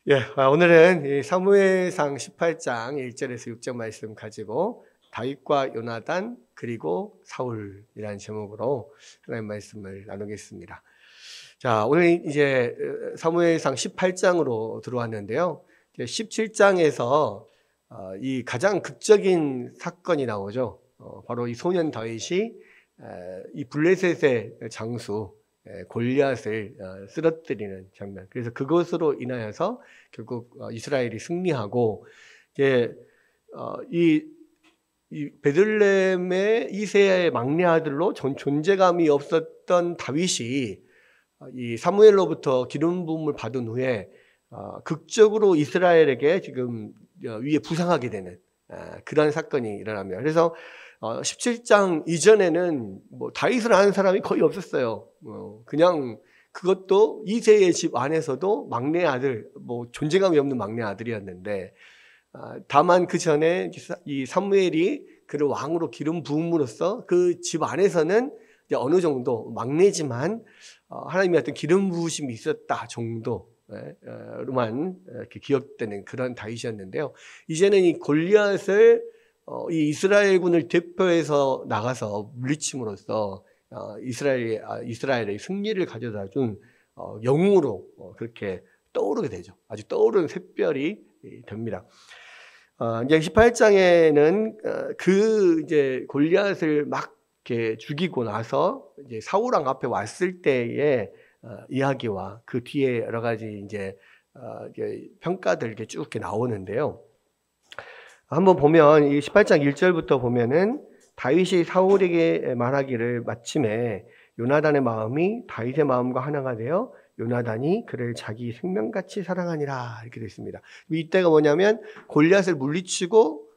예, 오늘은 이 사무엘상 18장 1절에서 6절 말씀 가지고 다윗과 요나단 그리고 사울이라는 제목으로 하나님 말씀을 나누겠습니다. 자, 오늘 이제 사무엘상 18장으로 들어왔는데요. 17장에서 이 가장 극적인 사건이 나오죠. 바로 이 소년 다윗이 이 블레셋의 장수 골리앗을 쓰러뜨리는 장면. 그래서 그것으로 인하여서 결국 이스라엘이 승리하고 이제 이 베들레헴의 이새의 막내 아들로 존재감이 없었던 다윗이 이 사무엘로부터 기름 부음을 받은 후에 극적으로 이스라엘에게 지금 위에 부상하게 되는 그런 사건이 일어납니다. 그래서 17장 이전에는 뭐 다윗을 아는 사람이 거의 없었어요. 그냥 그것도 이새의 집 안에서도 막내 아들, 뭐 존재감이 없는 막내 아들이었는데, 다만 그 전에 이 사무엘이 그를 왕으로 기름 부음으로써 그 집 안에서는 이제 어느 정도 막내지만 하나님의 어떤 기름 부으심이 있었다 정도로만 이렇게 기억되는 그런 다윗이었는데요. 이제는 이 골리앗을 이 이스라엘군을 대표해서 나가서 물리침으로써 이스라엘의 승리를 가져다 준 영웅으로 그렇게 떠오르게 되죠. 아주 떠오르는 샛별이 됩니다. 이제 18장에는 그 이제 골리앗을 막 이렇게 죽이고 나서 이제 사울왕 앞에 왔을 때의 이야기와 그 뒤에 여러 가지 이제 평가들 이렇게 쭉 이렇게 나오는데요. 한번 보면 이 18장 1절부터 보면은 다윗이 사울에게 말하기를 마침에 요나단의 마음이 다윗의 마음과 하나가 되어 요나단이 그를 자기 생명같이 사랑하니라 이렇게 되어 있습니다. 이때가 뭐냐면 골리앗을 물리치고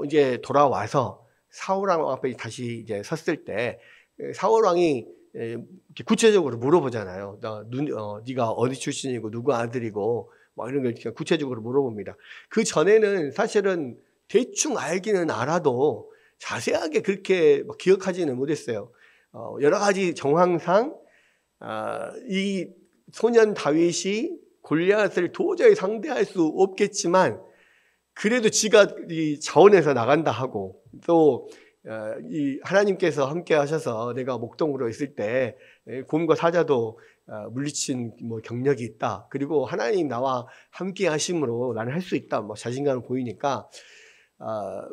이제 돌아와서 사울왕 앞에 다시 이제 섰을 때 사울왕이 구체적으로 물어보잖아요. 네가 어디 출신이고 누구 아들이고 뭐 이런 걸 구체적으로 물어봅니다. 그 전에는 사실은 대충 알기는 알아도 자세하게 그렇게 기억하지는 못했어요. 여러 가지 정황상 이 소년 다윗이 골리앗을 도저히 상대할 수 없겠지만 그래도 지가 이 자원에서 나간다 하고 또 이 하나님께서 함께 하셔서 내가 목동으로 있을 때 곰과 사자도 물리친 뭐 경력이 있다. 그리고 하나님 나와 함께 하심으로 나는 할 수 있다. 뭐 자신감을 보이니까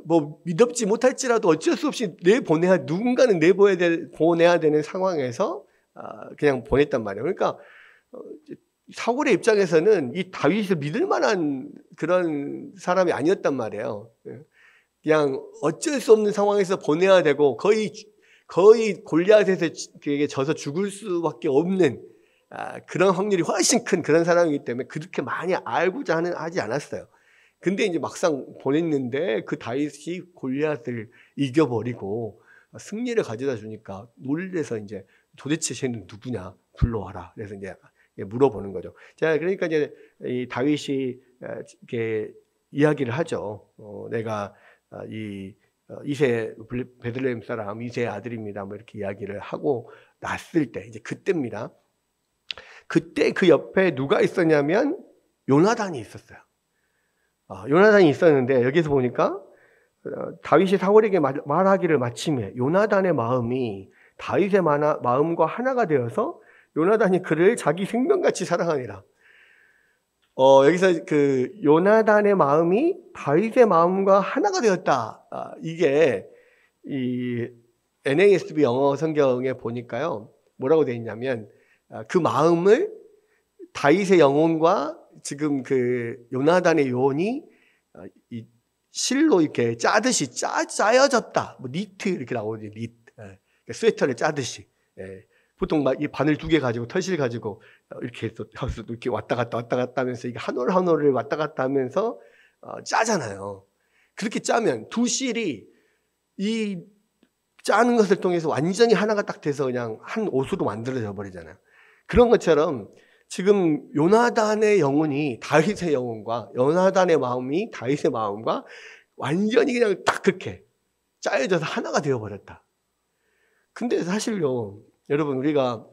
뭐 믿음지 못할지라도 어쩔 수 없이 누군가는 보내야 되는 상황에서 그냥 보냈단 말이에요. 그러니까 사울의 입장에서는 이 다윗을 믿을 만한 그런 사람이 아니었단 말이에요. 그냥 어쩔 수 없는 상황에서 보내야 되고 거의 골리앗에게 져서 죽을 수밖에 없는 그런 확률이 훨씬 큰 그런 사람이기 때문에 그렇게 많이 알고자 하지 않았어요. 근데 이제 막상 보냈는데 그 다윗이 골리앗을 이겨버리고 승리를 가져다 주니까 놀래서 이제 도대체 쟤는 누구냐 불러와라. 그래서 이제 물어보는 거죠. 자, 그러니까 이제 이 다윗이 이렇게 이야기를 하죠. 내가 베들레헴 사람 이새의 아들입니다. 뭐 이렇게 이야기를 하고 났을 때 이제 그때입니다. 그때 그 옆에 누가 있었냐면 요나단이 있었어요. 요나단이 있었는데 여기서 보니까 다윗이 사울에게 말하기를 마침에 요나단의 마음이 다윗의 마음과 하나가 되어서 요나단이 그를 자기 생명같이 사랑하니라. 여기서 그 요나단의 마음이 다윗의 마음과 하나가 되었다. 이게 이 NASB 영어 성경에 보니까요. 뭐라고 되어 있냐면 그 마음을 다윗의 영혼과 지금 그 요나단의 영혼이 이 실로 이렇게 짜듯이 짜여졌다. 뭐 니트 이렇게 나오죠. 스웨터를 짜듯이. 보통 막 이 바늘 2개 가지고 털실 가지고 이렇게 왔다 갔다 하면서 이게 한 올 한 올을 왔다 갔다 하면서 짜잖아요. 그렇게 짜면 두 실이 이 짜는 것을 통해서 완전히 하나가 딱 돼서 그냥 한 옷으로 만들어져 버리잖아요. 그런 것처럼 지금 요나단의 영혼이 다윗의 영혼과 요나단의 마음이 다윗의 마음과 완전히 그냥 딱 그렇게 짜여져서 하나가 되어버렸다. 근데 사실요, 여러분, 우리가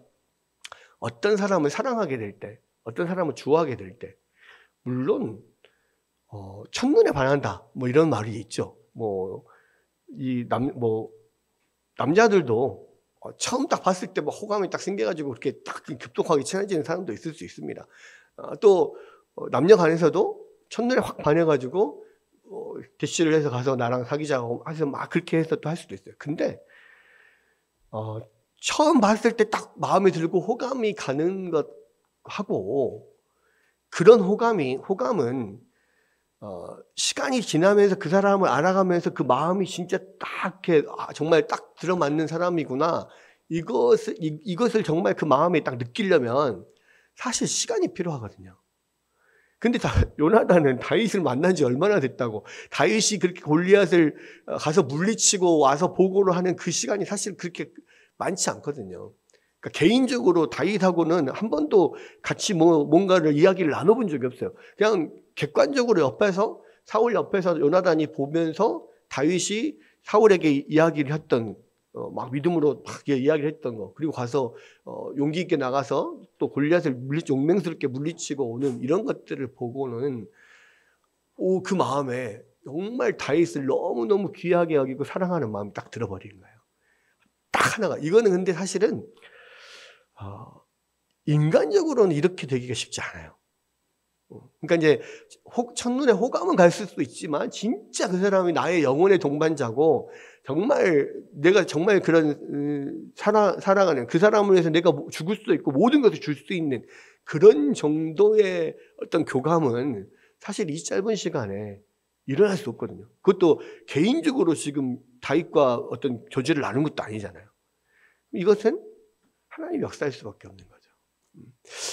어떤 사람을 사랑하게 될 때, 어떤 사람을 좋아하게 될 때, 물론 첫눈에 반한다 뭐 이런 말이 있죠. 남자들도 처음 딱 봤을 때 뭐 호감이 딱 생겨가지고 그렇게 딱 급속하게 친해지는 사람도 있을 수 있습니다. 또 남녀 간에서도 첫눈에 확 반해가지고 대시를 해서 가서 나랑 사귀자고 해서 막 그렇게 해서 또 할 수도 있어요. 근데 처음 봤을 때 딱 마음에 들고 호감이 가는 것하고 그런 호감은 시간이 지나면서 그 사람을 알아가면서 그 마음이 진짜 딱 이렇게 정말 딱 들어맞는 사람이구나. 이것을 정말 그 마음에 딱 느끼려면 사실 시간이 필요하거든요. 근데 요나단은 다윗을 만난 지 얼마나 됐다고. 다윗이 그렇게 골리앗을 가서 물리치고 와서 보고를 하는 그 시간이 사실 그렇게 많지 않거든요. 그러니까 개인적으로 다윗하고는 한 번도 같이 뭔가를 이야기를 나눠본 적이 없어요. 그냥 객관적으로 사울 옆에서 요나단이 보면서 다윗이 사울에게 이야기를 했던 막 믿음으로 막 이야기를 했던 거, 그리고 가서 용기 있게 나가서 또 골리앗을 용맹스럽게 물리치고 오는 이런 것들을 보고는 그 마음에 정말 다윗을 너무너무 귀하게 여기고 사랑하는 마음이 딱 들어버리는 거예요. 딱 하나가. 이거는 근데 사실은 인간적으로는 이렇게 되기가 쉽지 않아요. 그러니까 이제 첫눈에 호감은 갈 수도 있지만 진짜 그 사람이 나의 영혼의 동반자고 정말 내가 정말 그런 사랑하는 그 사람을 위해서 내가 죽을 수도 있고 모든 것을 줄 수 있는 그런 정도의 어떤 교감은 사실 이 짧은 시간에 일어날 수 없거든요. 그것도 개인적으로 지금 다윗과 어떤 교제를 나눈 것도 아니잖아요. 이것은 하나님의 역사일 수밖에 없는 거죠.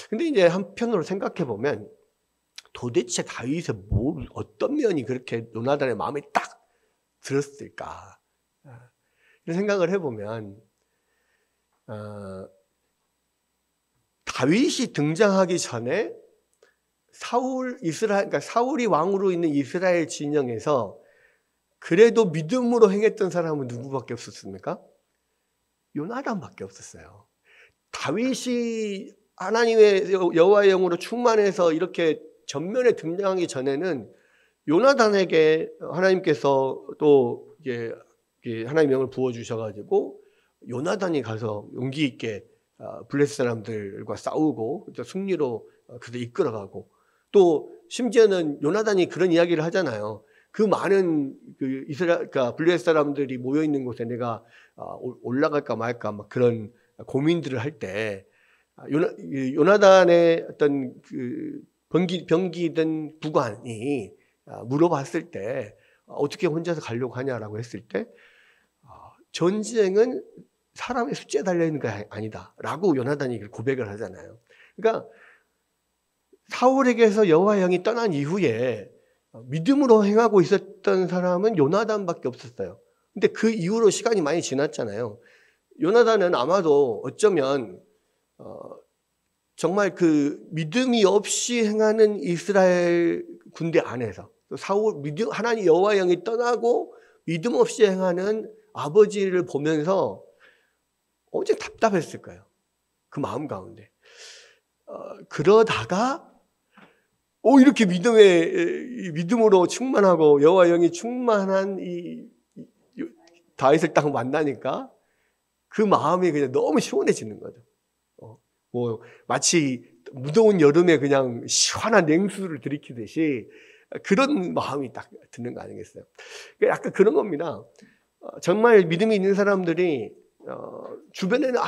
근데 이제 한편으로 생각해 보면 도대체 다윗의 어떤 면이 그렇게 요나단의 마음에 딱 들었을까? 이런 생각을 해보면 다윗이 등장하기 전에 그러니까 사울이 왕으로 있는 이스라엘 진영에서 그래도 믿음으로 행했던 사람은 누구밖에 없었습니까? 요나단밖에 없었어요. 다윗이 하나님의 여호와의 영으로 충만해서 이렇게 전면에 등장하기 전에는 요나단에게 하나님께서 또 이게 하나님의 영을 부어주셔가지고 요나단이 가서 용기 있게 블레셋 사람들과 싸우고 승리로 그들 이끌어가고, 또 심지어는 요나단이 그런 이야기를 하잖아요. 그 많은 그러니까 블레셋 사람들이 모여 있는 곳에 내가 올라갈까 말까 막 그런 고민들을 할 때 요나단의 어떤 병기된 부관이 물어봤을 때 어떻게 혼자서 가려고 하냐라고 했을 때 전쟁은 사람의 숫자에 달려있는 게 아니다라고 요나단이 고백을 하잖아요. 그러니까 사울에게서 여호와의 영이 떠난 이후에 믿음으로 행하고 있었던 사람은 요나단밖에 없었어요. 근데 그 이후로 시간이 많이 지났잖아요. 요나단은 아마도 어쩌면 정말 그 믿음이 없이 행하는 이스라엘 군대 안에서 하나님 여호와의 영이 떠나고 믿음 없이 행하는 아버지를 보면서 엄청 답답했을 거예요. 그 마음 가운데. 그러다가 이렇게 믿음으로 충만하고 여호와의 영이 충만한 이 다윗을 딱 만나니까 그 마음이 그냥 너무 시원해지는 거죠. 마치 무더운 여름에 그냥 시원한 냉수를 들이키듯이 그런 마음이 딱 드는 거 아니겠어요? 약간 그런 겁니다. 정말 믿음이 있는 사람들이 주변에는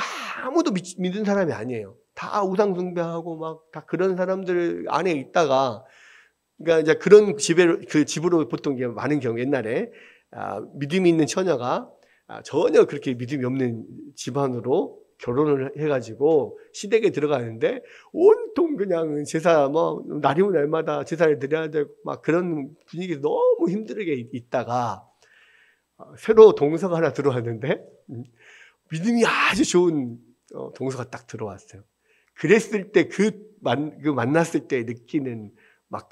아무도 믿는 사람이 아니에요. 다 우상숭배하고 막 다 그런 사람들 안에 있다가, 그러니까 이제 그런 집으로 보통 많은 경우 옛날에 믿음이 있는 처녀가 전혀 그렇게 믿음이 없는 집안으로 결혼을 해가지고 시댁에 들어가는데 온통 그냥 제사 날이면 날마다 제사를 드려야 되고 막 그런 분위기 너무 힘들게 있다가 새로 동서가 하나 들어왔는데 믿음이 아주 좋은 동서가 딱 들어왔어요. 그랬을 때 만났을 때 느끼는 막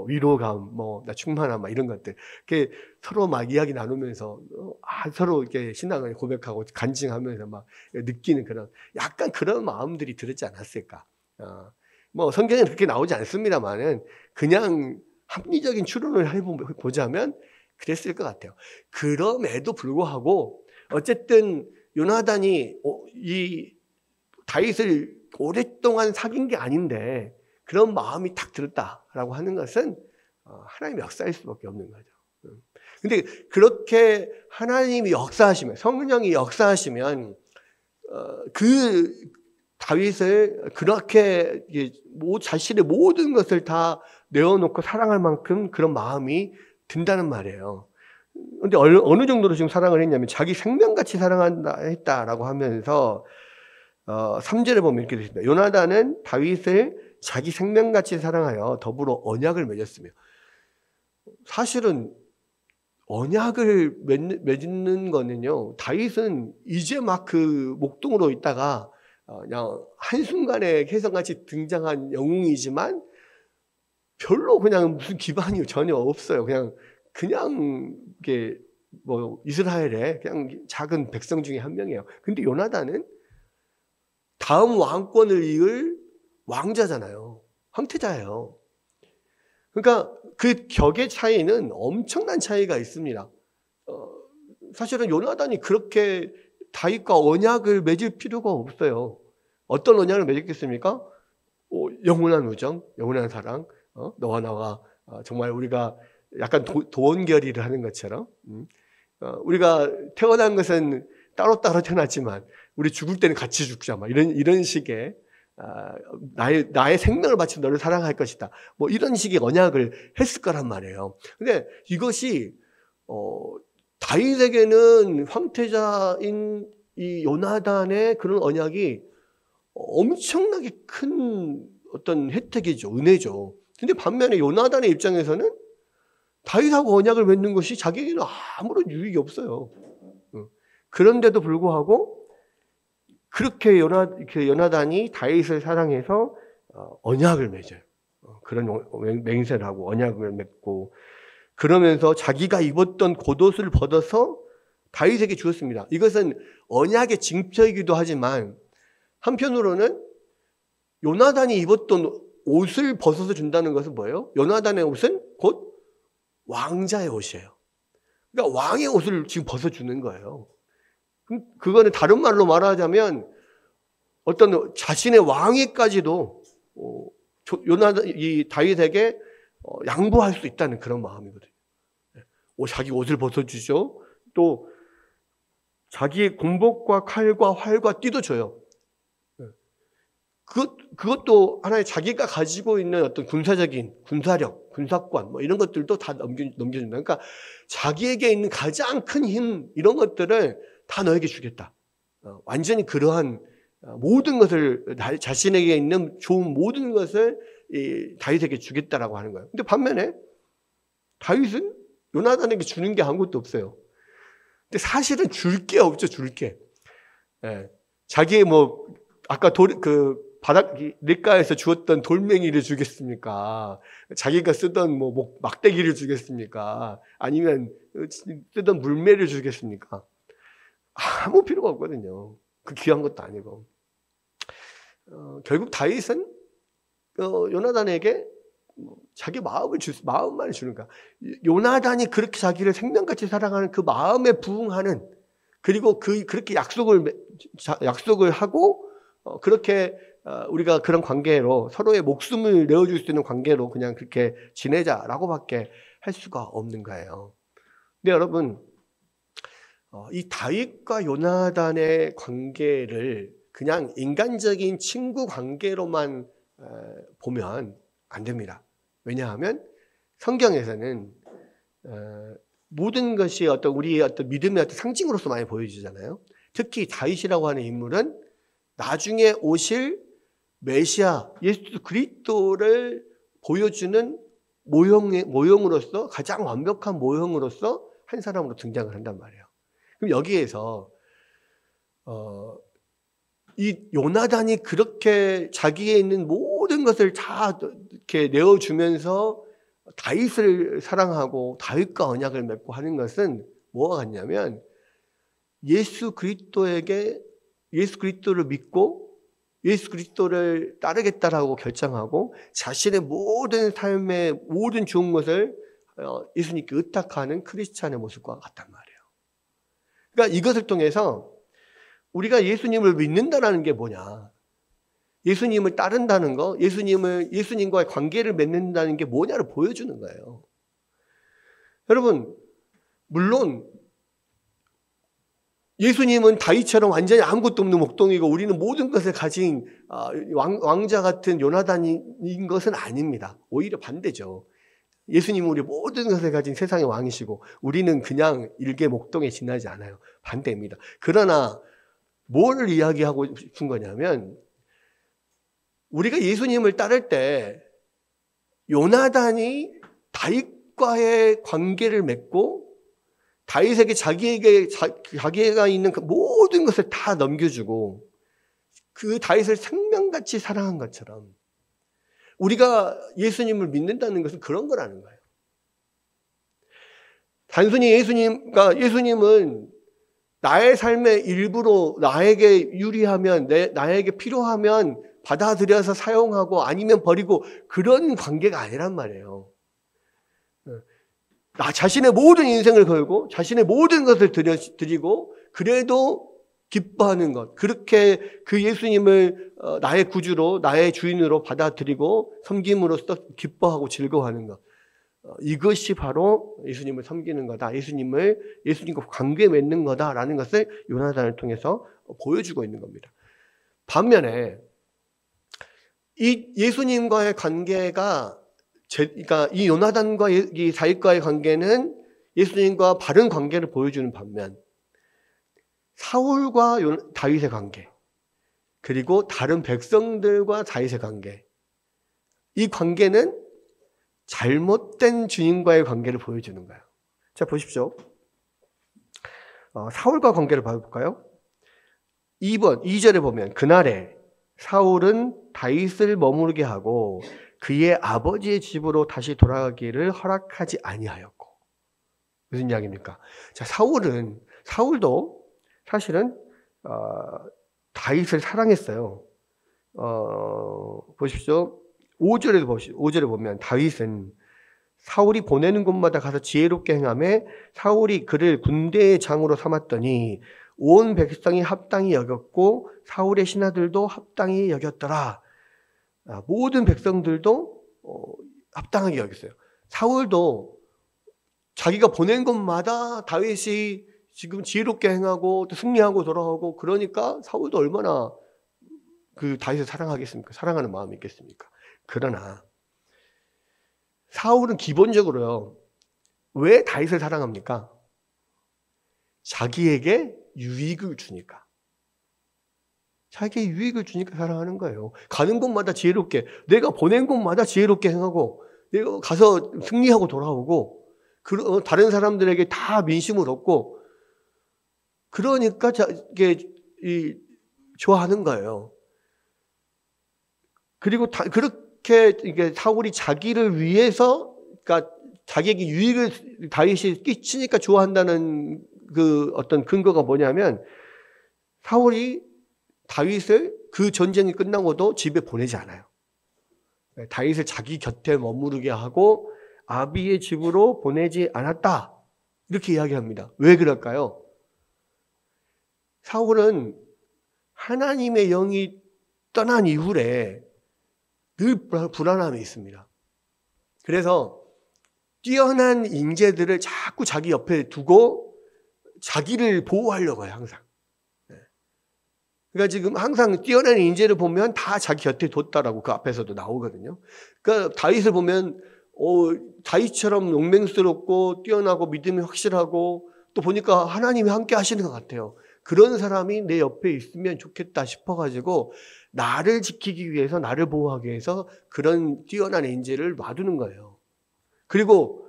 위로감, 나 충만함, 막 이런 것들. 서로 막 이야기 나누면서, 서로 이렇게 신앙을 고백하고 간증하면서 막 느끼는 약간 그런 마음들이 들었지 않았을까. 뭐 성경에는 그렇게 나오지 않습니다만은 그냥 합리적인 추론을 해보자면 그랬을 것 같아요. 그럼에도 불구하고 어쨌든 요나단이 이 다윗을 오랫동안 사귄 게 아닌데 그런 마음이 탁 들었다라고 하는 것은 하나님의 역사일 수밖에 없는 거죠. 근데 그렇게 하나님이 역사하시면, 성령이 역사하시면 그 다윗을 그렇게 자신의 모든 것을 다 내어놓고 사랑할 만큼 그런 마음이 든다는 말이에요. 근데 어느 정도로 지금 사랑을 했냐면 자기 생명같이 사랑한다 했다라고 하면서 3절에 보면 이렇게 되어 있습니다. 요나단은 다윗을 자기 생명같이 사랑하여 더불어 언약을 맺었으며, 사실은 언약을 맺는 거는요, 다윗은 이제 막 그 목동으로 있다가 그냥 한순간에 혜성같이 등장한 영웅이지만 별로 그냥 무슨 기반이 전혀 없어요. 그냥 이게 뭐 이스라엘의 그냥 작은 백성 중에 한 명이에요. 근데 요나단은 다음 왕권을 이을 왕자잖아요. 황태자예요. 그러니까 그 격의 차이는 엄청난 차이가 있습니다. 사실은 요나단이 그렇게 다윗과 언약을 맺을 필요가 없어요. 어떤 언약을 맺었겠습니까? 영원한 우정, 영원한 사랑, 너와 나와 정말 우리가 약간 도원결의를 하는 것처럼 우리가 태어난 것은 따로따로 태어났지만 우리 죽을 때는 같이 죽자, 막 이런 식의 나의 생명을 바쳐 너를 사랑할 것이다, 뭐 이런 식의 언약을 했을 거란 말이에요. 근데 이것이 다윗에게는 황태자인 이 요나단의 그런 언약이 엄청나게 큰 어떤 혜택이죠, 은혜죠. 근데 반면에 요나단의 입장에서는 다윗하고 언약을 맺는 것이 자기에게는 아무런 유익이 없어요. 그런데도 불구하고 그렇게 요나단이 다윗을 사랑해서 언약을 맺어요. 그런 맹세를 하고 언약을 맺고, 그러면서 자기가 입었던 겉옷을 벗어서 다윗에게 주었습니다. 이것은 언약의 징표이기도 하지만 한편으로는 요나단이 입었던 옷을 벗어서 준다는 것은 뭐예요? 요나단의 옷은 곧 왕자의 옷이에요. 그러니까 왕의 옷을 지금 벗어주는 거예요. 그거는 다른 말로 말하자면 어떤 자신의 왕위까지도 이 다윗에게 양보할 수 있다는 그런 마음이거든요. 자기 옷을 벗어주죠. 또 자기의 공복과 칼과 활과 띠도 줘요. 그것도 하나의 자기가 가지고 있는 어떤 군사적인 군사력, 군사권 뭐 이런 것들도 다 넘겨준다. 그러니까 자기에게 있는 가장 큰 힘, 이런 것들을 다 너에게 주겠다. 완전히 그러한 모든 것을, 자신에게 있는 좋은 모든 것을 다윗에게 주겠다라고 하는 거예요. 근데 반면에 다윗은 요나단에게 주는 게 아무것도 없어요. 근데 사실은 줄 게 없죠, 줄 게. 자기의 아까 바닥 냇가에서 주었던 돌멩이를 주겠습니까? 자기가 쓰던 막대기를 주겠습니까? 아니면 쓰던 물매를 주겠습니까? 아무 필요가 없거든요. 그 귀한 것도 아니고. 결국 다윗은 요나단에게 자기 마음만 주는 거야. 요나단이 그렇게 자기를 생명같이 사랑하는 그 마음에 부응하는, 그리고 그렇게 약속을 하고 그렇게 우리가 그런 관계로 서로의 목숨을 내어줄 수 있는 관계로 그냥 그렇게 지내자라고밖에 할 수가 없는 거예요. 근데 여러분, 이 다윗과 요나단의 관계를 그냥 인간적인 친구 관계로만 보면 안 됩니다. 왜냐하면 성경에서는 모든 것이 우리의 믿음의 상징으로서 많이 보여지잖아요. 특히 다윗이라고 하는 인물은 나중에 오실 메시아 예수 그리스도를 보여주는 모형으로서, 가장 완벽한 모형으로서 한 사람으로 등장을 한단 말이에요. 그럼 여기에서 이 요나단이 그렇게 자기에 있는 모든 것을 다 이렇게 내어주면서 다윗을 사랑하고 다윗과 언약을 맺고 하는 것은 뭐가 같냐면 예수 그리스도를 믿고 예수 그리스도를 따르겠다라고 결정하고 자신의 모든 삶의 모든 좋은 것을 예수님께 의탁하는 크리스찬의 모습과 같단 말이에요. 그러니까 이것을 통해서 우리가 예수님을 믿는다는 게 뭐냐, 예수님을 따른다는 거, 예수님과의 관계를 맺는다는 게 뭐냐를 보여주는 거예요. 여러분, 물론 예수님은 다윗처럼 완전히 아무것도 없는 목동이고 우리는 모든 것을 가진 왕자 같은 요나단인 것은 아닙니다. 오히려 반대죠. 예수님은 우리 모든 것을 가진 세상의 왕이시고 우리는 그냥 일개 목동에 지나지 않아요. 반대입니다. 그러나 뭘 이야기하고 싶은 거냐면, 우리가 예수님을 따를 때 요나단이 다윗과의 관계를 맺고 다윗에게 자기가 있는 그 모든 것을 다 넘겨주고 그 다윗을 생명같이 사랑한 것처럼 우리가 예수님을 믿는다는 것은 그런 거라는 거예요. 단순히 예수님은 나의 삶의 일부로 나에게 유리하면, 나에게 필요하면 받아들여서 사용하고 아니면 버리고 그런 관계가 아니란 말이에요. 나 자신의 모든 인생을 걸고 자신의 모든 것을 드리고 그래도 기뻐하는 것, 그렇게 그 예수님을 나의 구주로, 나의 주인으로 받아들이고 섬김으로써 기뻐하고 즐거워하는 것, 이것이 바로 예수님을 섬기는 거다, 예수님과 관계 맺는 거다라는 것을 요나단을 통해서 보여주고 있는 겁니다. 반면에 이 예수님과의 관계가, 그러니까 이 요나단과 이 다윗과의 관계는 예수님과 바른 관계를 보여주는 반면, 사울과 다윗의 관계, 그리고 다른 백성들과 다윗의 관계, 이 관계는 잘못된 주님과의 관계를 보여주는 거예요. 자, 보십시오. 사울과 관계를 봐볼까요? 2절에 보면, 그날에 사울은 다윗을 머무르게 하고 그의 아버지의 집으로 다시 돌아가기를 허락하지 아니하였고. 무슨 이야기입니까? 자, 사울도 사실은 다윗을 사랑했어요. 보십시오. 5절에 보면 다윗은 사울이 보내는 곳마다 가서 지혜롭게 행하며 사울이 그를 군대의 장으로 삼았더니 온 백성이 합당히 여겼고 사울의 신하들도 합당히 여겼더라. 모든 백성들도 합당하게 여겼어요. 사울도 자기가 보낸 곳마다 다윗이 지금 지혜롭게 행하고 또 승리하고 돌아오고 그러니까 사울도 얼마나 그 다윗을 사랑하겠습니까? 사랑하는 마음이 있겠습니까? 그러나 사울은 기본적으로요, 왜 다윗을 사랑합니까? 자기에게 유익을 주니까. 자기의 유익을 주니까 사랑하는 거예요. 가는 곳마다 지혜롭게, 내가 보낸 곳마다 지혜롭게 행하고 내가 가서 승리하고 돌아오고 다른 사람들에게 다 민심을 얻고 그러니까 좋아하는 거예요. 그리고 그렇게 이게 사울이 자기를 위해서, 그러니까 자기에게 유익을 다윗이 끼치니까 좋아한다는 그 어떤 근거가 뭐냐면, 사울이 다윗을 그 전쟁이 끝나고도 집에 보내지 않아요. 다윗을 자기 곁에 머무르게 하고 아비의 집으로 보내지 않았다, 이렇게 이야기합니다. 왜 그럴까요? 사울은 하나님의 영이 떠난 이후에 늘 불안함이 있습니다. 그래서 뛰어난 인재들을 자꾸 자기 옆에 두고 자기를 보호하려고 해요, 항상. 그러니까 지금 항상 뛰어난 인재를 보면 다 자기 곁에 뒀다라고 그 앞에서도 나오거든요. 그러니까 다윗을 보면 다윗처럼 용맹스럽고 뛰어나고 믿음이 확실하고 또 보니까 하나님이 함께 하시는 것 같아요. 그런 사람이 내 옆에 있으면 좋겠다 싶어가지고 나를 지키기 위해서, 나를 보호하기 위해서 그런 뛰어난 인재를 놔두는 거예요. 그리고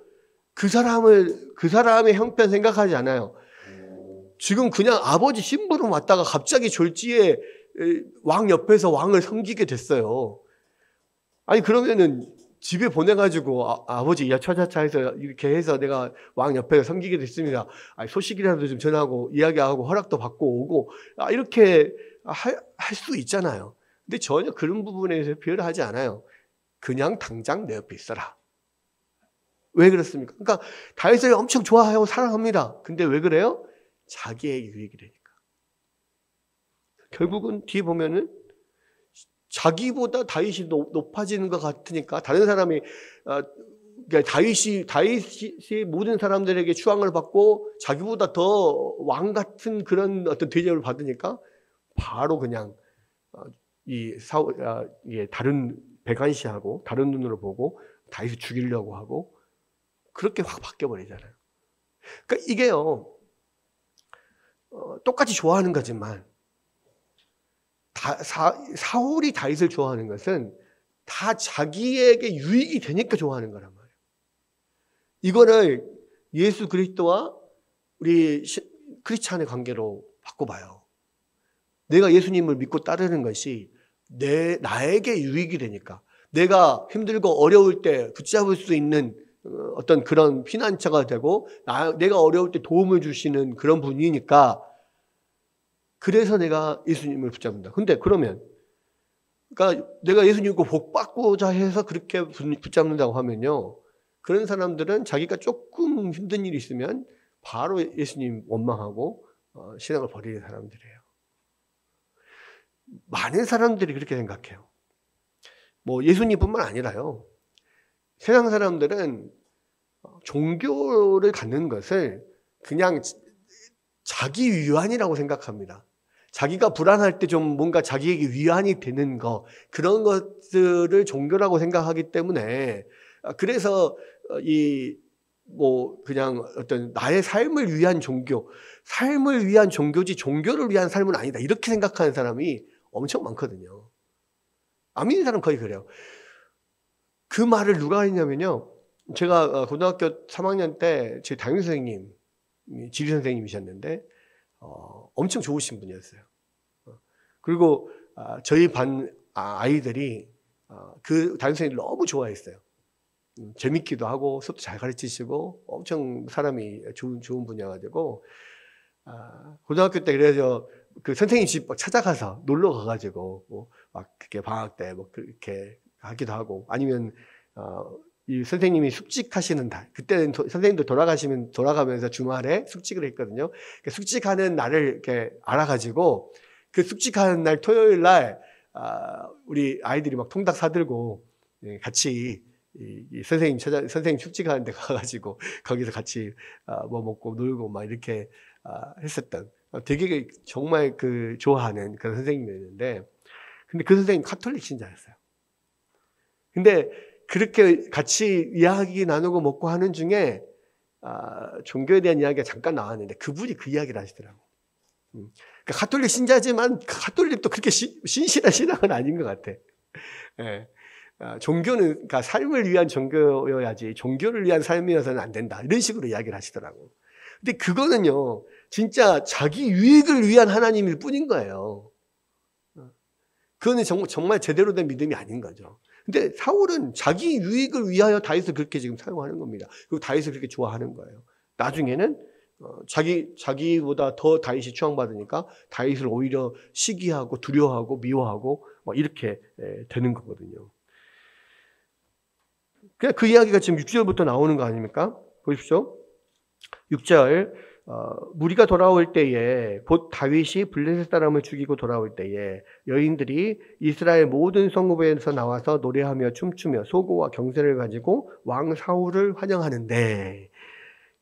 그 사람의 형편 생각하지 않아요. 지금 그냥 아버지 심부름 왔다가 갑자기 졸지에 왕 옆에서 왕을 섬기게 됐어요. 아니 그러면은 집에 보내가지고 아버지 야차차차 해서 이렇게 해서 내가 왕 옆에 섬기게 됐습니다. 소식이라도 좀 전하고 이야기하고 허락도 받고 오고 이렇게 할 수 있잖아요. 근데 전혀 그런 부분에서 비교를 하지 않아요. 그냥 당장 내 옆에 있어라. 왜 그렇습니까? 그러니까 다윗을 엄청 좋아하고 사랑합니다. 근데 왜 그래요? 자기의 유익이 되니까. 결국은 뒤에 보면은 자기보다 다윗이 높아지는 것 같으니까 다른 사람이 그러니까 다윗이 모든 사람들에게 추앙을 받고 자기보다 더 왕 같은 그런 어떤 대접을 받으니까 바로 그냥 다른 배관시하고 다른 눈으로 보고 다윗을 죽이려고 하고 그렇게 확 바뀌어 버리잖아요. 그러니까 이게요 똑같이 좋아하는 거지만 사울이 다윗을 좋아하는 것은 다 자기에게 유익이 되니까 좋아하는 거란 말이에요. 이거를 예수 그리스도와 우리 크리스찬의 관계로 바꿔봐요. 내가 예수님을 믿고 따르는 것이 나에게 유익이 되니까 내가 힘들고 어려울 때 붙잡을 수 있는 어떤 그런 피난처가 되고 내가 어려울 때 도움을 주시는 그런 분이니까 그래서 내가 예수님을 붙잡는다. 근데 그러면 그러니까 내가 예수님 꼭 복 받고자 해서 그렇게 붙잡는다고 하면요. 그런 사람들은 자기가 조금 힘든 일이 있으면 바로 예수님 원망하고 신앙을 버리는 사람들이에요. 많은 사람들이 그렇게 생각해요. 뭐 예수님뿐만 아니라요. 세상 사람들은 종교를 갖는 것을 그냥 자기 위안이라고 생각합니다. 자기가 불안할 때 좀 뭔가 자기에게 위안이 되는 거 그런 것들을 종교라고 생각하기 때문에 그래서 그냥 어떤 나의 삶을 위한 삶을 위한 종교지 종교를 위한 삶은 아니다 이렇게 생각하는 사람이 엄청 많거든요. 안 믿는 사람 거의 그래요. 그 말을 누가 했냐면요. 제가 고등학교 3학년 때 제 담임 선생님, 지리 선생님이셨는데 엄청 좋으신 분이었어요. 그리고 저희 반 아이들이 그 담임 선생님을 너무 좋아했어요. 재밌기도 하고 수업도 잘 가르치시고 엄청 사람이 좋은 분이어가지고 고등학교 때 그래서 그 선생님 집 찾아가서 놀러 가가지고 막 그렇게 방학 때 뭐 그렇게 하기도 하고 아니면 이 선생님이 숙직하시는 날 그때는 선생님도 돌아가면서 주말에 숙직을 했거든요. 숙직하는 날을 이렇게 알아가지고 그 숙직하는 날 토요일 날 우리 아이들이 막 통닭 사들고 같이 이 선생님 숙직하는 데 가가지고 거기서 같이 뭐 먹고 놀고 막 이렇게 했었던 되게 정말 그 좋아하는 그런 선생님이었는데 근데 그 선생님 카톨릭 신자였어요. 근데 그렇게 같이 이야기 나누고 먹고 하는 중에 종교에 대한 이야기가 잠깐 나왔는데 그분이 그 이야기를 하시더라고. 그러니까 카톨릭 신자지만 카톨릭도 그렇게 신실한 신앙은 아닌 것 같아. 예. 종교는 그러니까 삶을 위한 종교여야지 종교를 위한 삶이어서는 안 된다. 이런 식으로 이야기를 하시더라고. 근데 그거는요. 진짜 자기 유익을 위한 하나님일 뿐인 거예요. 그거는 정말 제대로 된 믿음이 아닌 거죠. 근데 사울은 자기 유익을 위하여 다윗을 그렇게 지금 사용하는 겁니다. 그리고 다윗을 그렇게 좋아하는 거예요. 나중에는 자기보다 더 다윗이 추앙받으니까 다윗을 오히려 시기하고 두려워하고 미워하고 이렇게 되는 거거든요. 그냥 그 이야기가 지금 6절부터 나오는 거 아닙니까? 보십시오. 6절 무리가 돌아올 때에 곧 다윗이 블레셋 사람을 죽이고 돌아올 때에 여인들이 이스라엘 모든 성읍에서 나와서 노래하며 춤추며 소고와 경세를 가지고 왕 사울을 환영하는데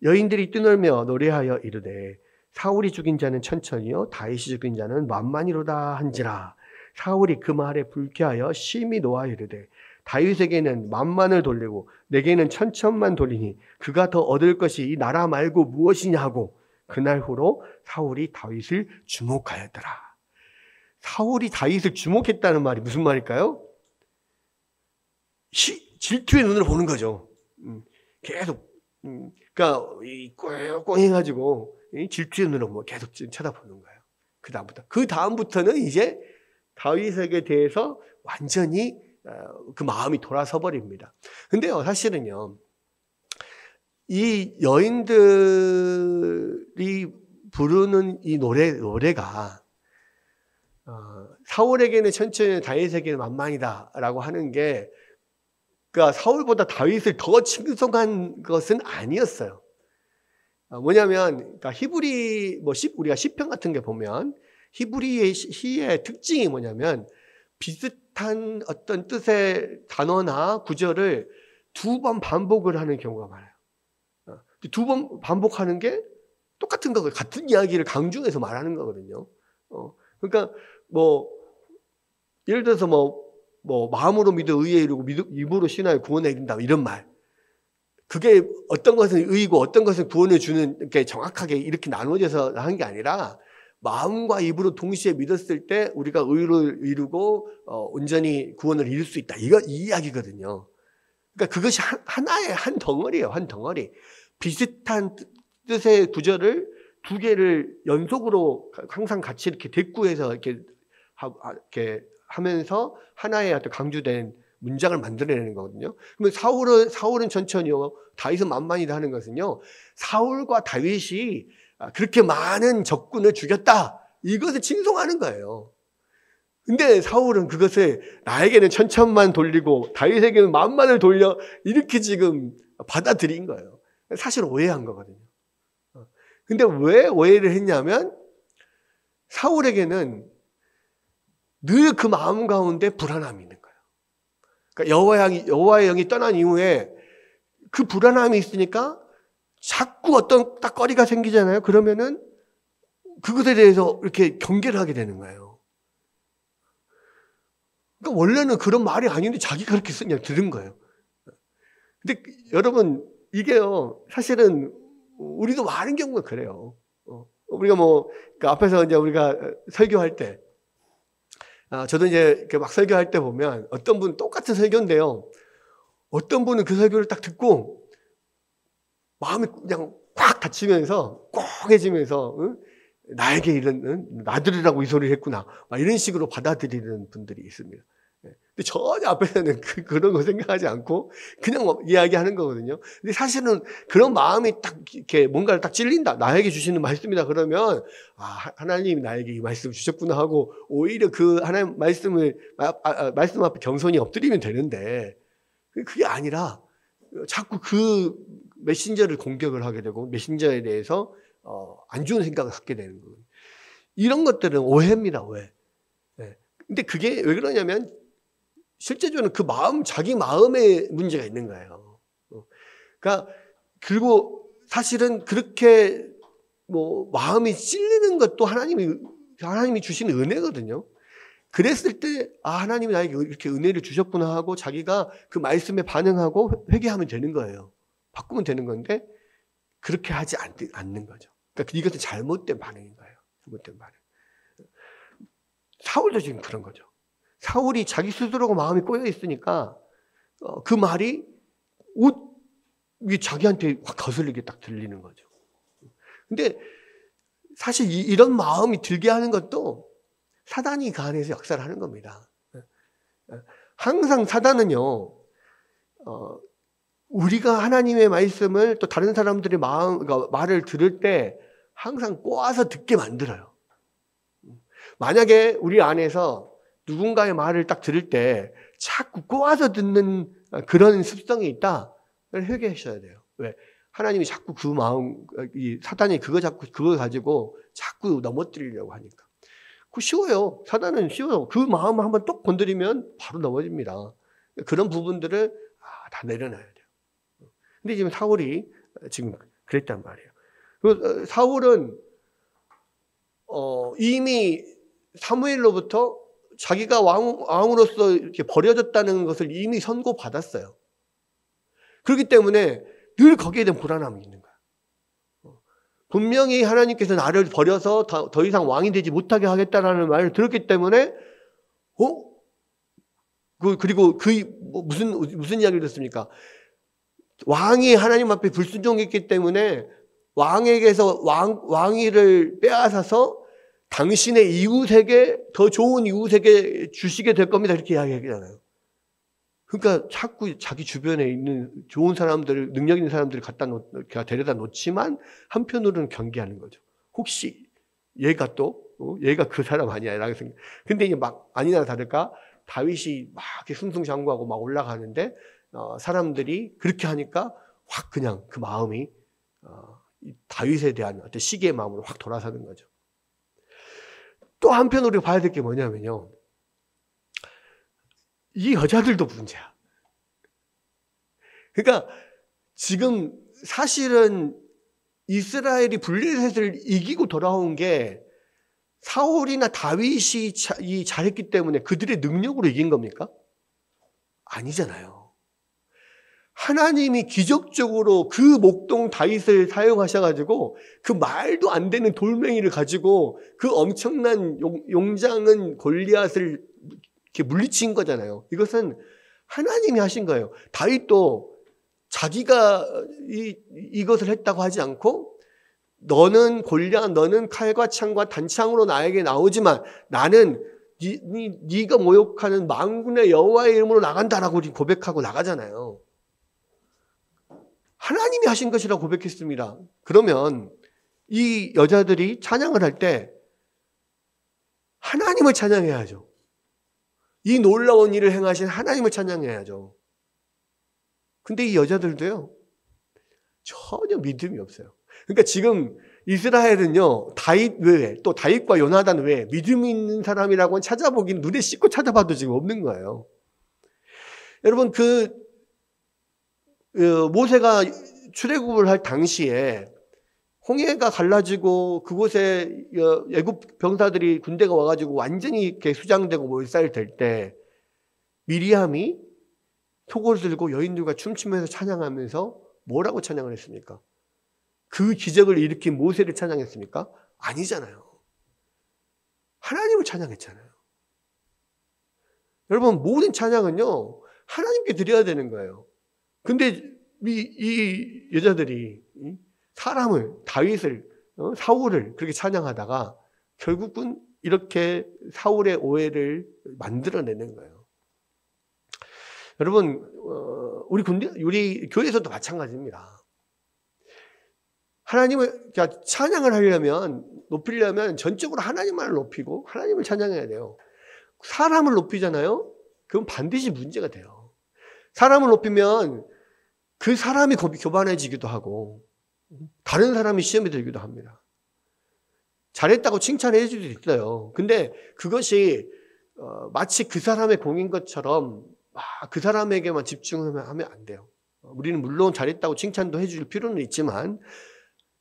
여인들이 뛰놀며 노래하여 이르되 사울이 죽인 자는 천천히요 다윗이 죽인 자는 만만이로다 한지라. 사울이 그 말에 불쾌하여 심히 노하여 이르되 다윗에게는 만만을 돌리고 내게는 천천만 돌리니 그가 더 얻을 것이 이 나라 말고 무엇이냐 하고 그날 후로 사울이 다윗을 주목하였더라. 사울이 다윗을 주목했다는 말이 무슨 말일까요? 질투의 눈으로 보는 거죠. 계속 그러니까 꽁꽁 해가지고 질투의 눈으로 계속 쳐다보는 거예요. 그 다음부터는 이제 다윗에게 대해서 완전히 그 마음이 돌아서 버립니다. 근데요, 사실은요, 이 여인들이 부르는 이 노래가 사울에게는 천천히 다윗에게는 만만이다라고 하는 게 그러니까 사울보다 다윗을 더 칭송한 것은 아니었어요. 뭐냐면 그러니까 히브리 우리가 시편 같은 게 보면 히브리의 시의 특징이 뭐냐면 비슷한 어떤 뜻의 단어나 구절을 두 번 반복을 하는 경우가 많아요. 두 번 반복하는 게 똑같은 거, 같은 이야기를 강조해서 말하는 거거든요. 그러니까 예를 들어서 마음으로 믿어 의에 이르고 입으로 신하여 구원에 이른다 이런 말. 그게 어떤 것은 의이고 어떤 것은 구원을 주는 게 정확하게 이렇게 나누어져서 한 게 아니라 마음과 입으로 동시에 믿었을 때 우리가 의를 이루고 온전히 구원을 이룰 수 있다. 이 이야기거든요. 그러니까 그것이 하나의 한 덩어리예요. 한 덩어리. 비슷한 뜻의 구절을 두 개를 연속으로 항상 같이 이렇게 대꾸해서 이렇게 하면서 하나의 어떤 강조된 문장을 만들어내는 거거든요. 그러면 사울은 천천히요, 다윗은 만만이다 하는 것은요, 사울과 다윗이 그렇게 많은 적군을 죽였다, 이것을 칭송하는 거예요. 근데 사울은 그것을 나에게는 천천만 돌리고 다윗에게는 만만을 돌려 이렇게 지금 받아들인 거예요. 사실 오해한 거거든요. 근데 왜 오해를 했냐면 사울에게는 늘 그 마음 가운데 불안함이 있는 거예요. 그러니까 여호와의 영이 떠난 이후에 그 불안함이 있으니까 자꾸 어떤 딱 거리가 생기잖아요. 그러면은 그것에 대해서 이렇게 경계를 하게 되는 거예요. 그러니까 원래는 그런 말이 아닌데 자기가 그렇게 그냥 들은 거예요. 근데 여러분, 이게요, 사실은 우리도 많은 경우가 그래요. 우리가 그 앞에서 이제 우리가 설교할 때, 저도 이제 이렇게 막 설교할 때 보면 어떤 분은 똑같은 설교인데요, 어떤 분은 그 설교를 딱 듣고 마음이 그냥 꽉 닫히면서 꽁해지면서 나에게 이런 나들이라고 이 소리를 했구나, 막 이런 식으로 받아들이는 분들이 있습니다. 근데 전혀 앞에서는 그런 거 생각하지 않고 그냥 이야기하는 거거든요. 근데 사실은 그런 마음이 딱 이렇게 뭔가를 딱 찔린다, 나에게 주시는 말씀이다 그러면 하나님이 나에게 이 말씀을 주셨구나 하고 오히려 그 하나님 말씀 앞에 겸손히 엎드리면 되는데, 그게 아니라 자꾸 그 메신저를 공격을 하게 되고 메신저에 대해서 안 좋은 생각을 갖게 되는 거예요. 이런 것들은 오해입니다. 오해. 근데 그게 왜 그러냐면 실제적으로 그 자기 마음에 문제가 있는 거예요. 그러니까 그리고 사실은 그렇게 마음이 찔리는 것도 하나님이 주신 은혜거든요. 그랬을 때 하나님이 나에게 이렇게 은혜를 주셨구나 하고 자기가 그 말씀에 반응하고 회개하면 되는 거예요. 바꾸면 되는 건데 그렇게 하지 않는 거죠. 그러니까 이것은 잘못된 반응인 거예요. 잘못된 반응. 사울도 지금 그런 거죠. 사울이 자기 스스로가 마음이 꼬여 있으니까 그 말이 자기한테 확 거슬리게 딱 들리는 거죠. 근데 사실 이런 마음이 들게 하는 것도 사단이 그 안에서 역사를 하는 겁니다. 항상 사단은요, 우리가 하나님의 말씀을 또 다른 사람들의 그러니까 말을 들을 때 항상 꼬아서 듣게 만들어요. 만약에 우리 안에서 누군가의 말을 딱 들을 때 자꾸 꼬아서 듣는 그런 습성이 있다, 회개하셔야 돼요. 왜? 하나님이 자꾸 그 마음, 사단이 그거 가지고 자꾸 넘어뜨리려고 하니까. 그거 쉬워요. 사단은 쉬워요. 그 마음을 한번 똑 건드리면 바로 넘어집니다. 그런 부분들을 다 내려놔야 돼요. 근데 지금 사울이 지금 그랬단 말이에요. 사울은 이미 사무엘로부터 자기가 왕으로서 이렇게 버려졌다는 것을 이미 선고받았어요. 그렇기 때문에 늘 거기에 대한 불안함이 있는 거야. 분명히 하나님께서 나를 버려서 더 이상 왕이 되지 못하게 하겠다라는 말을 들었기 때문에, 그리고 무슨 이야기를 듣습니까? 왕이 하나님 앞에 불순종했기 때문에 왕에게서 왕위를 빼앗아서 당신의 이웃에게, 더 좋은 이웃에게 주시게 될 겁니다, 이렇게 이야기하잖아요. 그러니까 자꾸 자기 주변에 있는 좋은 사람들, 능력 있는 사람들을 데려다 놓지만 한편으로는 경계하는 거죠. 혹시 얘가 또 얘가 그 사람 아니야 라고 생각. 근데 이제 막 아니나 다를까 다윗이 막 이렇게 승승장구하고 막 올라가는데 사람들이 그렇게 하니까 확 그냥 그 마음이 이 다윗에 대한 어떤 시기의 마음으로 확 돌아서는 거죠. 또 한편으로 우리가 봐야 될 게 뭐냐면요, 이 여자들도 문제야. 그러니까 지금 사실은 이스라엘이 블레셋을 이기고 돌아온 게 사울이나 다윗이 잘했기 때문에 그들의 능력으로 이긴 겁니까? 아니잖아요. 하나님이 기적적으로 그 목동 다윗을 사용하셔가지고 그 말도 안 되는 돌멩이를 가지고 그 엄청난 용장은 골리앗을 이렇게 물리친 거잖아요. 이것은 하나님이 하신 거예요. 다윗도 자기가 이것을 했다고 하지 않고 너는 골리앗, 너는 칼과 창과 단창으로 나에게 나오지만 나는 네가 모욕하는 만군의 여호와의 이름으로 나간다라고 고백하고 나가잖아요. 하나님이 하신 것이라고 고백했습니다. 그러면 이 여자들이 찬양을 할 때 하나님을 찬양해야죠. 이 놀라운 일을 행하신 하나님을 찬양해야죠. 근데 이 여자들도요, 전혀 믿음이 없어요. 그러니까 지금 이스라엘은요, 다윗 외에, 또 다윗과 요나단 외에 믿음이 있는 사람이라고는 찾아보긴 눈에 씻고 찾아봐도 지금 없는 거예요. 여러분, 모세가 출애굽을 할 당시에 홍해가 갈라지고 그곳에 애굽 병사들이 군대가 와가지고 완전히 이렇게 수장되고 몰살될 때 미리암이 속옷을 들고 여인들과 춤추면서 찬양하면서 뭐라고 찬양을 했습니까? 그 기적을 일으킨 모세를 찬양했습니까? 아니잖아요. 하나님을 찬양했잖아요. 여러분, 모든 찬양은요, 하나님께 드려야 되는 거예요. 근데 이 여자들이 사람을, 다윗을, 사울을 그렇게 찬양하다가 결국은 이렇게 사울의 오해를 만들어내는 거예요. 여러분, 우리 교회에서도 마찬가지입니다. 하나님을 찬양을 하려면, 높이려면 전적으로 하나님만을 높이고 하나님을 찬양해야 돼요. 사람을 높이잖아요? 그럼 반드시 문제가 돼요. 사람을 높이면 그 사람이 교만해지기도 하고 다른 사람이 시험에 들기도 합니다. 잘했다고 칭찬해 줄 수도 있어요. 근데 그것이 마치 그 사람의 공인 것처럼 그 사람에게만 집중하면 안 돼요. 우리는 물론 잘했다고 칭찬도 해줄 필요는 있지만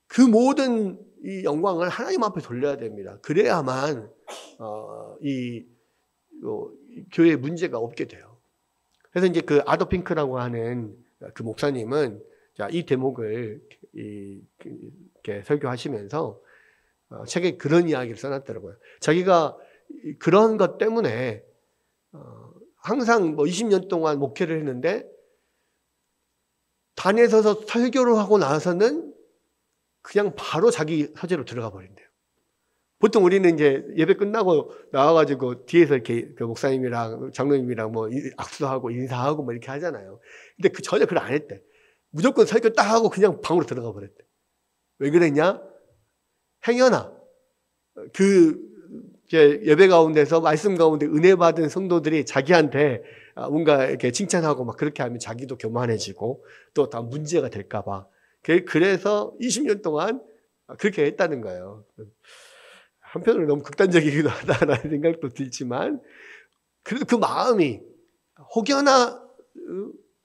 그 모든 이 영광을 하나님 앞에 돌려야 됩니다. 그래야만 이 교회에 문제가 없게 돼요. 그래서 이제 그 아더 핑크라고 하는 그 목사님은 이 대목을 이렇게 설교하시면서 책에 그런 이야기를 써놨더라고요. 자기가 그런 것 때문에 항상 20년 동안 목회를 했는데 단에 서서 설교를 하고 나서는 그냥 바로 자기 서재로 들어가 버린대요. 보통 우리는 이제 예배 끝나고 나와가지고 뒤에서 이렇게 그 목사님이랑 장로님이랑 뭐 악수하고 인사하고 뭐 이렇게 하잖아요. 근데 전혀 그걸 안 했대. 무조건 설교 딱 하고 그냥 방으로 들어가 버렸대. 왜 그랬냐? 행여나 예배 가운데서 말씀 가운데 은혜 받은 성도들이 자기한테 뭔가 이렇게 칭찬하고 막 그렇게 하면 자기도 교만해지고 또 다 문제가 될까봐. 그래서 20년 동안 그렇게 했다는 거예요. 한편으로 너무 극단적이기도 하다라는 생각도 들지만, 그래도 그 마음이 혹여나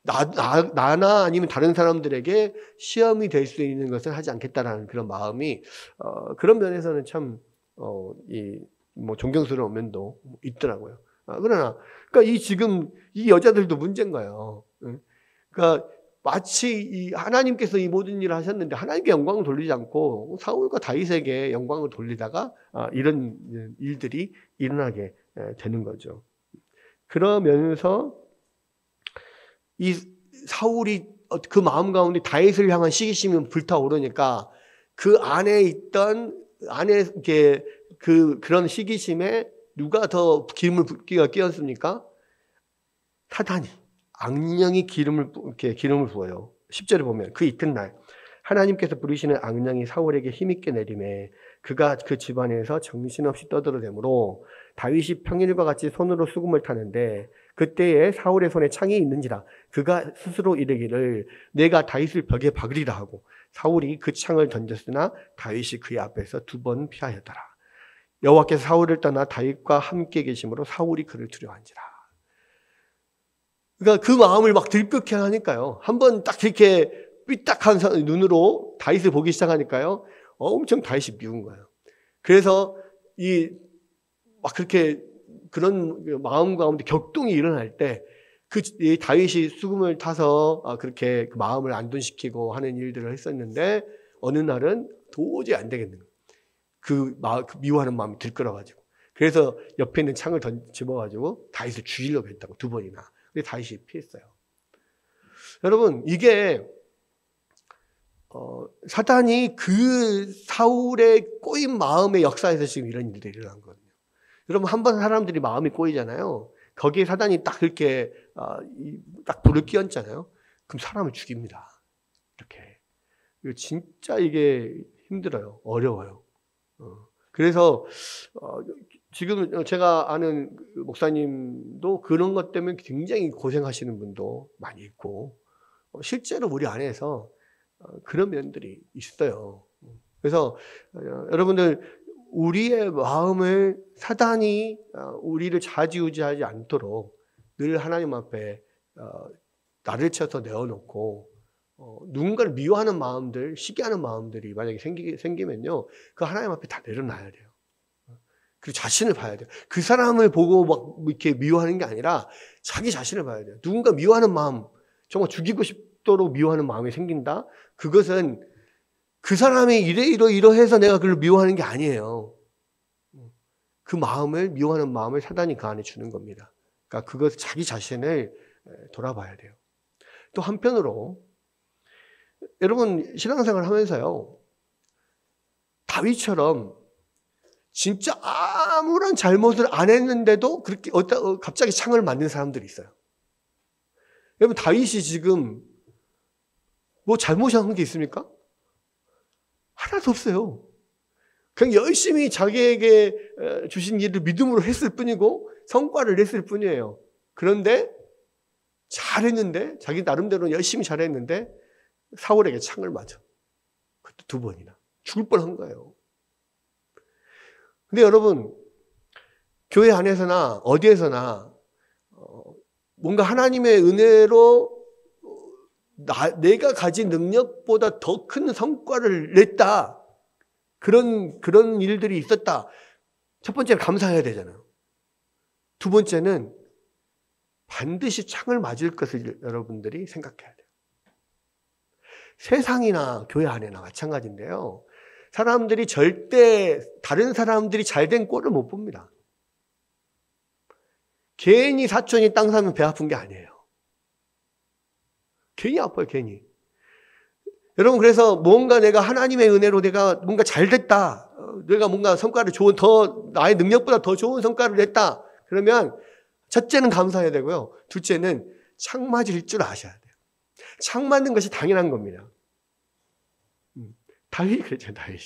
나나 아니면 다른 사람들에게 시험이 될 수 있는 것을 하지 않겠다라는 그런 마음이 그런 면에서는 참 존경스러운 면도 있더라고요. 그러나 그러니까 지금 이 여자들도 문제인 거예요. 그러니까 마치 하나님께서 이 모든 일을 하셨는데 하나님께 영광을 돌리지 않고 사울과 다윗에게 영광을 돌리다가 이런 일들이 일어나게 되는 거죠. 그러면서 이 사울이 그 마음 가운데 다윗을 향한 시기심이 불타오르니까 그 안에 있던 그런 시기심에 누가 더 기름을 끼얹습니까? 사탄이, 악령이 기름을 부어요. 10절에 보면 그 이튿날 하나님께서 부르시는 악령이 사울에게 힘있게 내리매 그가 그 집안에서 정신없이 떠들어대므로 다윗이 평일과 같이 손으로 수금을 타는데 그때에 사울의 손에 창이 있는지라 그가 스스로 이르기를 내가 다윗을 벽에 박으리라 하고 사울이 그 창을 던졌으나 다윗이 그의 앞에서 2번 피하였더라. 여호와께서 사울을 떠나 다윗과 함께 계심으로 사울이 그를 두려워한지라. 그러니까 그 마음을 막 들끓게 하니까요. 한번 딱 이렇게 삐딱한 눈으로 다윗을 보기 시작하니까요. 엄청 다윗이 미운 거예요. 그래서 막 그렇게 그런 마음 가운데 격동이 일어날 때 이 다윗이 수금을 타서 그렇게 그 마음을 안둔시키고 하는 일들을 했었는데 어느 날은 도저히 안 되겠는 거예요. 그 미워하는 마음이 들끓어가지고 그래서 옆에 있는 창을 집어가지고 다윗을 죽이려고 했다고 2번이나. 근데 다윗이 피했어요. 여러분 이게 사단이 그 사울의 꼬인 마음의 역사에서 지금 이런 일들이 일어난 거거든요. 여러분 한번 사람들이 마음이 꼬이잖아요. 거기에 사단이 딱 그렇게 딱 불을 끼얹잖아요. 그럼 사람을 죽입니다. 이렇게. 진짜 이게 힘들어요. 어려워요. 그래서 지금 제가 아는 목사님도 그런 것 때문에 굉장히 고생하시는 분도 많이 있고 실제로 우리 안에서 그런 면들이 있어요. 그래서 여러분들 우리의 마음을 사단이 우리를 좌지우지하지 않도록 늘 하나님 앞에 나를 쳐서 내어놓고 누군가를 미워하는 마음들, 시기하는 마음들이 만약에 생기면요, 그 하나님 앞에 다 내려놔야 돼요. 그리고 자신을 봐야 돼요. 그 사람을 보고 막 이렇게 미워하는 게 아니라 자기 자신을 봐야 돼요. 누군가 미워하는 마음, 정말 죽이고 싶도록 미워하는 마음이 생긴다? 그것은 그 사람이 이러해서 내가 그걸 미워하는 게 아니에요. 그 마음을, 미워하는 마음을 사단이 그 안에 주는 겁니다. 그러니까 그것 자기 자신을 돌아봐야 돼요. 또 한편으로 여러분 신앙생활 하면서요, 다윗처럼 진짜 아무런 잘못을 안 했는데도 그렇게 갑자기 창을 맞는 사람들이 있어요. 여러분 다윗이 지금 뭐 잘못한 게 있습니까? 하나도 없어요. 그냥 열심히 자기에게 주신 일을 믿음으로 했을 뿐이고 성과를 냈을 뿐이에요. 그런데 잘했는데, 자기 나름대로 열심히 잘했는데 사울에게 창을 맞아. 그것도 2번이나. 죽을 뻔한 거예요. 근데 여러분 교회 안에서나 어디에서나 뭔가 하나님의 은혜로 내가 가진 능력보다 더 큰 성과를 냈다. 그런 일들이 있었다. 첫 번째는 감사해야 되잖아요. 2번째는 반드시 창을 맞을 것을 여러분들이 생각해야 돼요. 세상이나 교회 안에나 마찬가지인데요. 사람들이 절대 다른 사람들이 잘된 꼴을 못 봅니다. 괜히 사촌이 땅 사면 배 아픈 게 아니에요. 괜히 아파요, 괜히. 여러분, 그래서 뭔가 내가 하나님의 은혜로 내가 뭔가 잘 됐다. 내가 뭔가 성과를 나의 능력보다 더 좋은 성과를 냈다. 그러면 첫째는 감사해야 되고요. 둘째는 창 맞을 줄 아셔야 돼요. 창 맞는 것이 당연한 겁니다. 다윗이 그랬죠, 다윗이.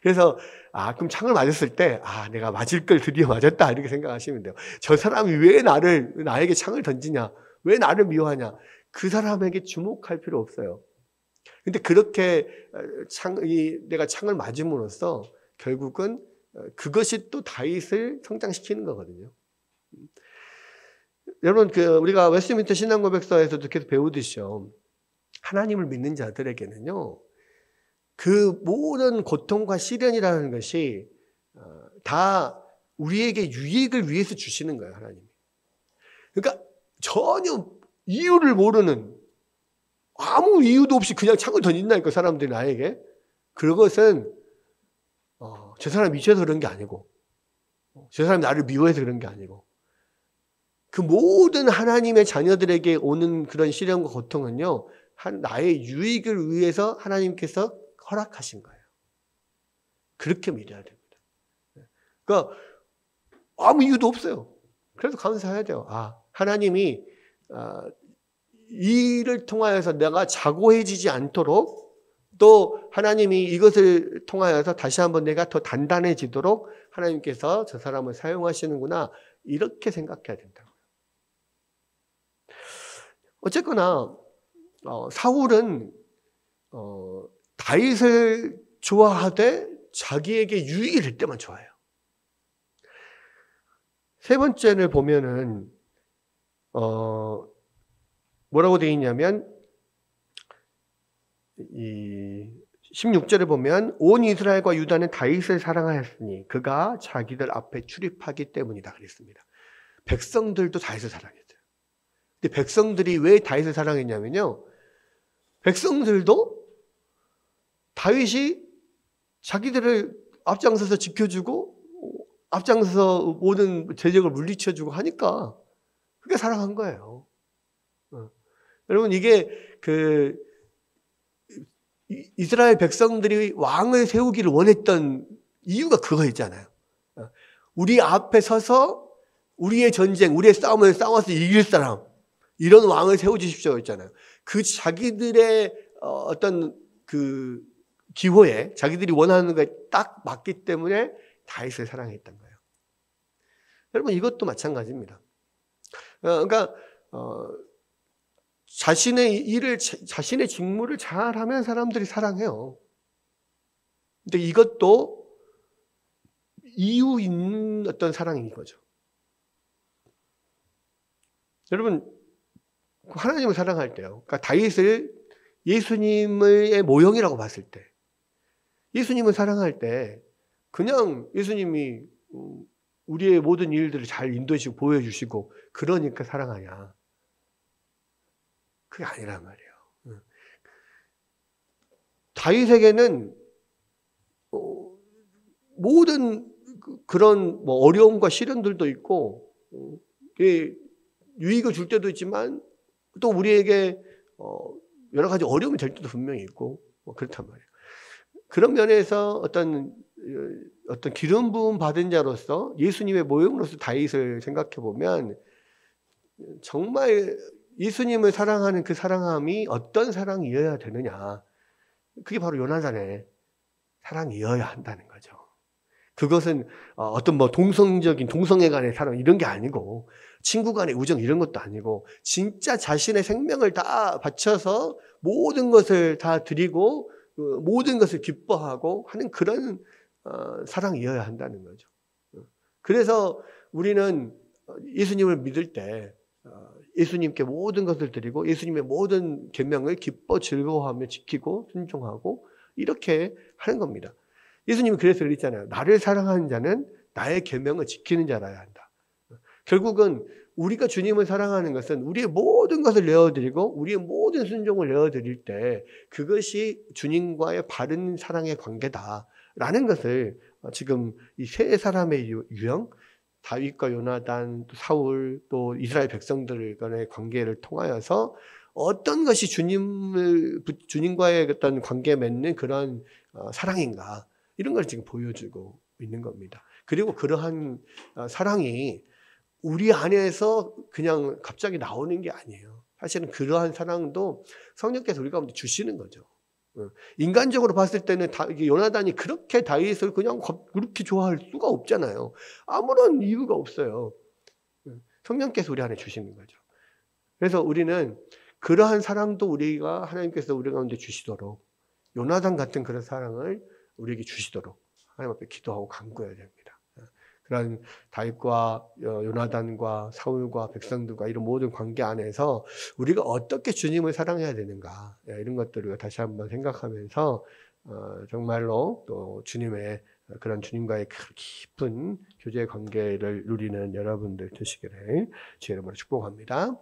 그래서, 그럼 창을 맞았을 때, 내가 맞을 걸 드디어 맞았다. 이렇게 생각하시면 돼요. 저 사람이 왜 나에게 창을 던지냐? 왜 나를 미워하냐? 그 사람에게 주목할 필요 없어요. 근데 그렇게 내가 창을 맞음으로써 결국은 그것이 또 다윗을 성장시키는 거거든요. 여러분, 우리가 웨스트민스터 신앙고백서에서도 계속 배우듯이요. 하나님을 믿는 자들에게는요, 그 모든 고통과 시련이라는 것이 다 우리에게 유익을 위해서 주시는 거예요, 하나님이. 그러니까 전혀 이유를 모르는, 아무 이유도 없이 그냥 창을 던진다니까, 사람들이 나에게. 그것은 저 사람이 미쳐서 그런 게 아니고, 저 사람이 나를 미워해서 그런 게 아니고, 그 모든 하나님의 자녀들에게 오는 그런 시련과 고통은요, 나의 유익을 위해서 하나님께서 허락하신 거예요. 그렇게 믿어야 됩니다. 그러니까 아무 이유도 없어요. 그래서 감사해야 돼요. 하나님이 이 일을 통하여서 내가 자고해지지 않도록 또 하나님이 이것을 통하여서 다시 한번 내가 더 단단해지도록 하나님께서 저 사람을 사용하시는구나, 이렇게 생각해야 된다고요. 어쨌거나 사울은 다윗을 좋아하되 자기에게 유익이 될 때만 좋아해요. 세 번째를 보면은 뭐라고 되어 있냐면 이 16절에 보면 온 이스라엘과 유다는 다윗을 사랑하였으니 그가 자기들 앞에 출입하기 때문이다 그랬습니다. 백성들도 다윗을 사랑했어요. 근데 백성들이 왜 다윗을 사랑했냐면요, 백성들도 다윗이 자기들을 앞장서서 지켜주고 앞장서서 모든 대적을 물리쳐주고 하니까 그게 사랑한 거예요. 여러분, 이게 이스라엘 백성들이 왕을 세우기를 원했던 이유가 그거였잖아요. 우리 앞에 서서 우리의 전쟁, 우리의 싸움을 싸워서 이길 사람, 이런 왕을 세워주십시오 했잖아요. 그 자기들의 어떤 그 기호에 자기들이 원하는 것에 딱 맞기 때문에 다윗을 사랑했던 거예요. 여러분, 이것도 마찬가지입니다. 그러니까 자신의 일을, 자신의 직무를 잘하면 사람들이 사랑해요. 근데 이것도 이유 있는 어떤 사랑인 거죠. 여러분, 하나님을 사랑할 때요, 그러니까 다윗을 예수님의 모형이라고 봤을 때, 예수님을 사랑할 때 그냥 예수님이 우리의 모든 일들을 잘 인도해주시고 보여주시고 그러니까 사랑하냐, 그게 아니란 말이에요. 다윗에게는 모든 그런 뭐 어려움과 시련들도 있고 유익을 줄 때도 있지만 또 우리에게 여러 가지 어려움이 될 때도 분명히 있고 그렇단 말이에요. 그런 면에서 어떤 기름 부음 받은 자로서 예수님의 모형으로서 다윗을 생각해 보면 정말 예수님을 사랑하는 그 사랑함이 어떤 사랑이어야 되느냐, 그게 바로 요나단의 사랑이어야 한다는 거죠. 그것은 어떤 뭐 동성애 간의 사랑 이런 게 아니고, 친구 간의 우정 이런 것도 아니고, 진짜 자신의 생명을 다 바쳐서 모든 것을 다 드리고 모든 것을 기뻐하고 하는 그런 사랑이어야 한다는 거죠. 그래서 우리는 예수님을 믿을 때 예수님께 모든 것을 드리고 예수님의 모든 계명을 기뻐 즐거워하며 지키고 순종하고 이렇게 하는 겁니다. 예수님이 그래서 그랬잖아요. 나를 사랑하는 자는 나의 계명을 지키는 자라야 한다. 결국은 우리가 주님을 사랑하는 것은 우리의 모든 것을 내어드리고 우리의 모든 순종을 내어드릴 때 그것이 주님과의 바른 사랑의 관계다라는 것을 지금 이 세 사람의 유형, 다윗과 요나단, 또 사울, 또 이스라엘 백성들 간의 관계를 통하여서 어떤 것이 주님과의 어떤 관계 맺는 그런 사랑인가, 이런 걸 지금 보여주고 있는 겁니다. 그리고 그러한 사랑이 우리 안에서 그냥 갑자기 나오는 게 아니에요. 사실은 그러한 사랑도 성령께서 우리 가운데 주시는 거죠. 인간적으로 봤을 때는 요나단이 그렇게 다윗을 그냥 그렇게 좋아할 수가 없잖아요. 아무런 이유가 없어요. 성령께서 우리 안에 주시는 거죠. 그래서 우리는 그러한 사랑도 우리가 하나님께서 우리 가운데 주시도록, 요나단 같은 그런 사랑을 우리에게 주시도록 하나님 앞에 기도하고 간구해야 됩니다. 그런 다윗과 요나단과 사울과 백성들과 이런 모든 관계 안에서 우리가 어떻게 주님을 사랑해야 되는가, 이런 것들을 다시 한번 생각하면서 정말로 또 주님의 그런 주님과의 깊은 교제 관계를 누리는 여러분들 되시기를 주의 이름으로 축복합니다.